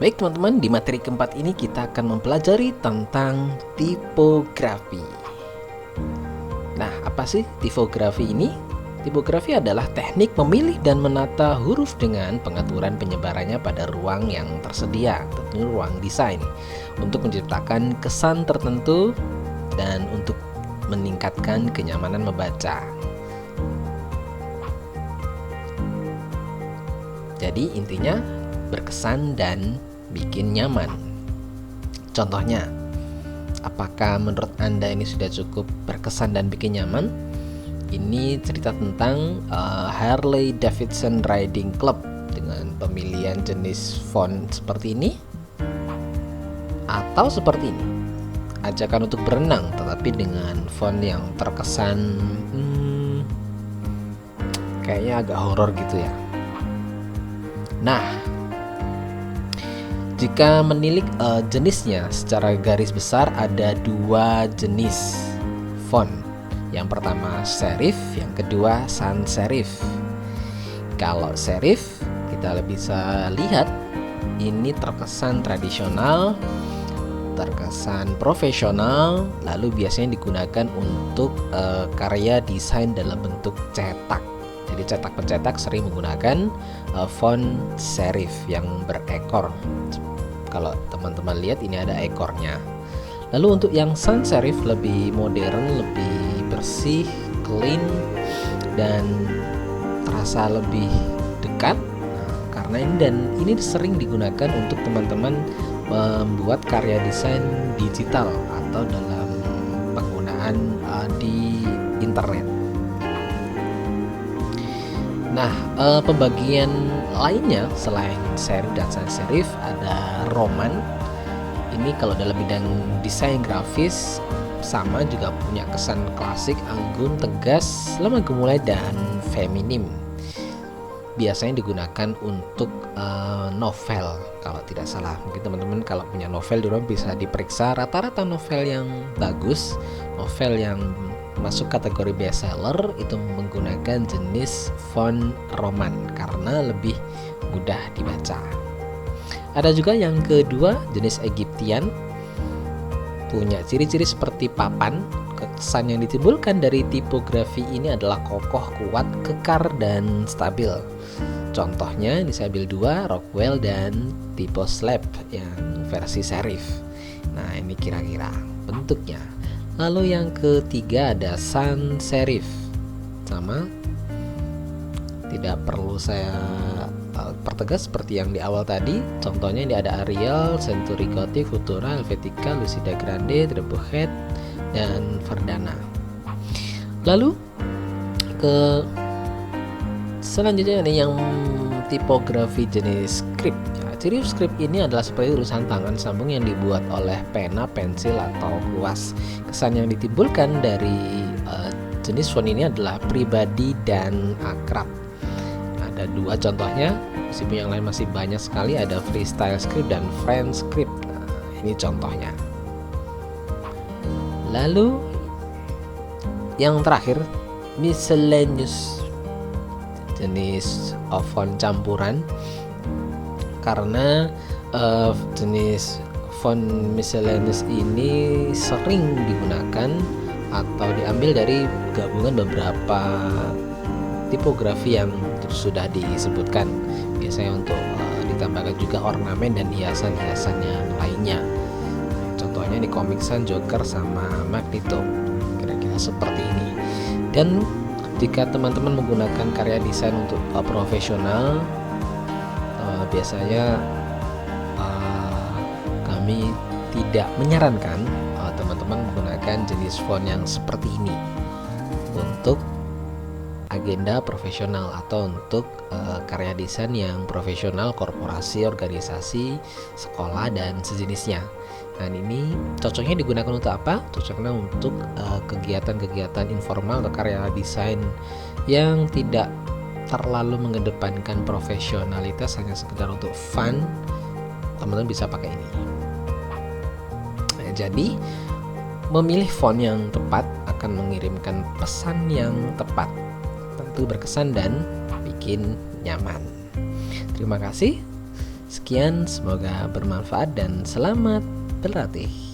Baik teman-teman, di materi keempat ini kita akan mempelajari tentang tipografi. Nah, apa sih tipografi ini? Tipografi adalah teknik memilih dan menata huruf dengan pengaturan penyebarannya pada ruang yang tersedia, tentunya ruang desain, untuk menciptakan kesan tertentu dan untuk meningkatkan kenyamanan membaca. Jadi intinya berkesan dan bikin nyaman. Contohnya, apakah menurut Anda ini sudah cukup berkesan dan bikin nyaman? Ini cerita tentang Harley Davidson Riding Club dengan pemilihan jenis font seperti ini, atau seperti ini, ajakan untuk berenang tetapi dengan font yang terkesan kayaknya agak horor gitu ya. Nah, jika menilik jenisnya secara garis besar ada dua jenis font. Yang pertama serif, yang kedua sans serif. Kalau serif kita bisa lihat ini terkesan tradisional, terkesan profesional, lalu biasanya digunakan untuk karya desain dalam bentuk cetak. Jadi cetak pencetak sering menggunakan font serif yang berekor. Kalau teman-teman lihat ini ada ekornya. Lalu untuk yang sans serif lebih modern, lebih bersih, clean, dan terasa lebih dekat. Karena ini sering digunakan untuk teman-teman membuat karya desain digital atau dalam penggunaan di internet. Nah, pembagian lainnya selain serif dan sans serif ada roman. Ini kalau dalam bidang desain grafis sama juga punya kesan klasik, anggun, tegas, lemah gemulai, dan feminim. Biasanya digunakan untuk novel kalau tidak salah. Mungkin teman-teman kalau punya novel di rumah bisa diperiksa rata-rata novel yang bagus, novel yang masuk kategori bestseller itu menggunakan jenis font roman karena lebih mudah dibaca. Ada juga yang kedua, jenis Egyptian, punya ciri-ciri seperti papan. Kesan yang ditimbulkan dari tipografi ini adalah kokoh, kuat, kekar, dan stabil. Contohnya ini saya ambil dua, Rockwell dan tipe slab yang versi serif. Nah, ini kira-kira bentuknya. Lalu yang ketiga ada sans serif. Sama, tidak perlu saya pertegas seperti yang di awal tadi. Contohnya ini ada Arial, Century Gothic, Futura, Helvetica, Lucida Grande, Trebuchet, dan Verdana. Lalu ke selanjutnya ini yang tipografi jenis script. Ciri script ini adalah seperti tulisan tangan sambung yang dibuat oleh pena, pensil, atau kuas. Kesan yang ditimbulkan dari jenis font ini adalah pribadi dan akrab. Ada dua contohnya, meskipun yang lain masih banyak sekali, ada freestyle script dan French script. Nah, ini contohnya. Lalu yang terakhir, miscellaneous, jenis font campuran. Karena jenis font miscellaneous ini sering digunakan atau diambil dari gabungan beberapa tipografi yang sudah disebutkan. Biasanya untuk ditambahkan juga ornamen dan hiasan-hiasan yang lainnya. Contohnya di Comic Sans, Joker, sama Magneto. Kira-kira seperti ini. Dan jika teman-teman menggunakan karya desain untuk profesional, biasanya kami tidak menyarankan teman-teman menggunakan jenis font yang seperti ini untuk agenda profesional atau untuk karya desain yang profesional, korporasi, organisasi, sekolah, dan sejenisnya. Dan ini cocoknya digunakan untuk apa? Cocoknya untuk kegiatan-kegiatan informal atau karya desain yang tidak terlalu mengedepankan profesionalitas, hanya sekedar untuk fun. Teman-teman bisa pakai ini. Nah, jadi memilih font yang tepat akan mengirimkan pesan yang tepat, tentu berkesan dan bikin nyaman. Terima kasih. Sekian, semoga bermanfaat dan selamat berlatih.